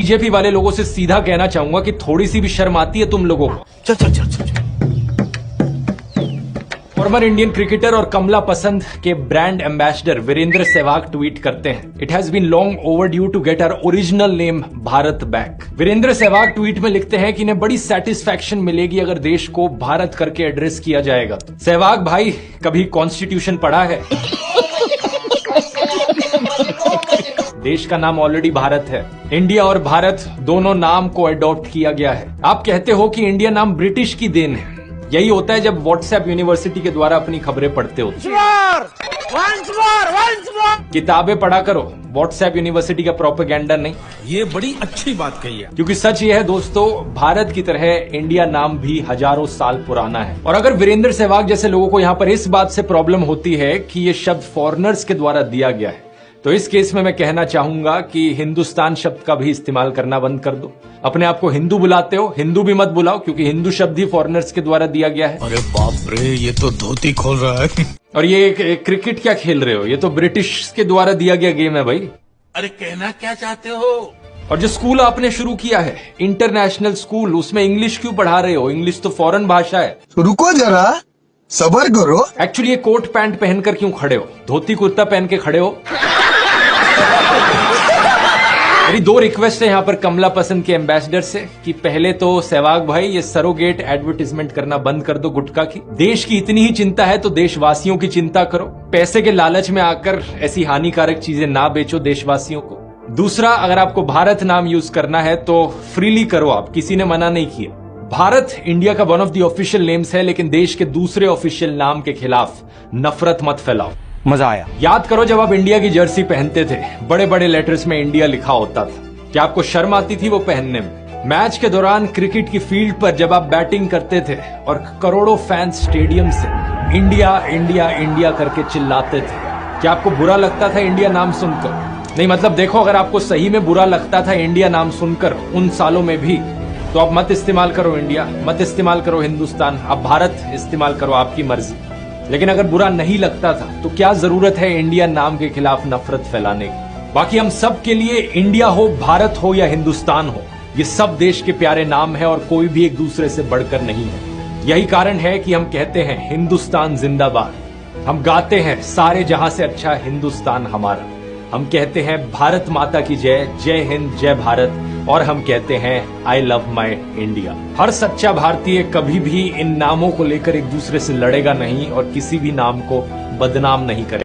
BJP वाले लोगों से सीधा कहना चाहूंगा कि थोड़ी सी भी शर्म आती है तुम लोगों को। चल चल चल चल। फॉर्मर इंडियन क्रिकेटर और कमला पसंद के brand ambassador Virender Sehwag tweet करते हैं, it has been long overdue to get our original name Bharat back. Virender Sehwag tweet में लिखते हैं कि इन्हें बड़ी सेटिस्फैक्शन मिलेगी अगर देश को भारत करके एड्रेस किया जाएगा। सहवाग भाई, कभी कॉन्स्टिट्यूशन पढ़ा है? देश का नाम ऑलरेडी भारत है। इंडिया और भारत दोनों नाम को अडॉप्ट किया गया है। आप कहते हो कि इंडिया नाम ब्रिटिश की देन है। यही होता है जब व्हाट्सएप यूनिवर्सिटी के द्वारा अपनी खबरें पढ़ते हो। किताबें पढ़ा करो, व्हाट्सएप यूनिवर्सिटी का प्रोपेगेंडा नहीं। ये बड़ी अच्छी बात कही है। क्योंकि सच ये है दोस्तों, भारत की तरह इंडिया नाम भी हजारों साल पुराना है। और अगर वीरेंद्र सहवाग जैसे लोगों को यहाँ पर इस बात से प्रॉब्लम होती है कि ये शब्द फॉरेनर्स के द्वारा दिया गया है, तो इस केस में मैं कहना चाहूंगा कि हिंदुस्तान शब्द का भी इस्तेमाल करना बंद कर दो। अपने आप को हिंदू बुलाते हो, हिंदू भी मत बुलाओ, क्योंकि हिंदू शब्द ही फॉरेनर्स के द्वारा दिया गया है। अरे बाप रे, ये तो धोती खोल रहा है। और ये क्रिकेट क्या खेल रहे हो? ये तो ब्रिटिश के द्वारा दिया गया गेम है भाई। अरे कहना क्या चाहते हो? और जो स्कूल आपने शुरू किया है, इंटरनेशनल स्कूल, उसमें इंग्लिश क्यों पढ़ा रहे हो? इंग्लिश तो फॉरेन भाषा है। रुको जरा, सबर करो। एक्चुअली ये कोट पैंट पहनकर क्यों खड़े हो? धोती कुर्ता पहन के खड़े हो। मेरी दो रिक्वेस्ट है यहाँ पर कमला पसंद के एम्बेसडर से कि पहले तो सहवाग भाई, ये सरोगेट एडवर्टीजमेंट करना बंद कर दो गुटखा की। देश की इतनी ही चिंता है तो देशवासियों की चिंता करो। पैसे के लालच में आकर ऐसी हानिकारक चीजें ना बेचो देशवासियों को। दूसरा, अगर आपको भारत नाम यूज करना है तो फ्रीली करो, आप, किसी ने मना नहीं किया। भारत इंडिया का one of the official names है, लेकिन देश के दूसरे ऑफिशियल नाम के खिलाफ नफरत मत फैलाओ। मजा आया। याद करो जब आप इंडिया की जर्सी पहनते थे, बड़े बड़े लेटर्स में इंडिया लिखा होता था। क्या आपको शर्म आती थी वो पहनने में? मैच के दौरान क्रिकेट की फील्ड पर जब आप बैटिंग करते थे और करोड़ों फैंस स्टेडियम से इंडिया इंडिया इंडिया करके चिल्लाते थे, क्या आपको बुरा लगता था इंडिया नाम सुनकर? नहीं, मतलब देखो, अगर आपको सही में बुरा लगता था इंडिया नाम सुनकर उन सालों में भी, तो आप मत इस्तेमाल करो इंडिया, मत इस्तेमाल करो हिंदुस्तान, आप भारत इस्तेमाल करो, आपकी मर्जी। लेकिन अगर बुरा नहीं लगता था तो क्या जरूरत है इंडिया नाम के खिलाफ नफरत फैलाने की? बाकी हम सब के लिए इंडिया हो, भारत हो या हिंदुस्तान हो, ये सब देश के प्यारे नाम है और कोई भी एक दूसरे से बढ़कर नहीं है। यही कारण है कि हम कहते हैं हिंदुस्तान जिंदाबाद। हम गाते हैं सारे जहां से अच्छा हिंदुस्तान हमारा। हम कहते हैं भारत माता की जय, जय हिंद, जय भारत। और हम कहते हैं आई लव माई इंडिया। हर सच्चा भारतीय कभी भी इन नामों को लेकर एक दूसरे से लड़ेगा नहीं और किसी भी नाम को बदनाम नहीं करेगा।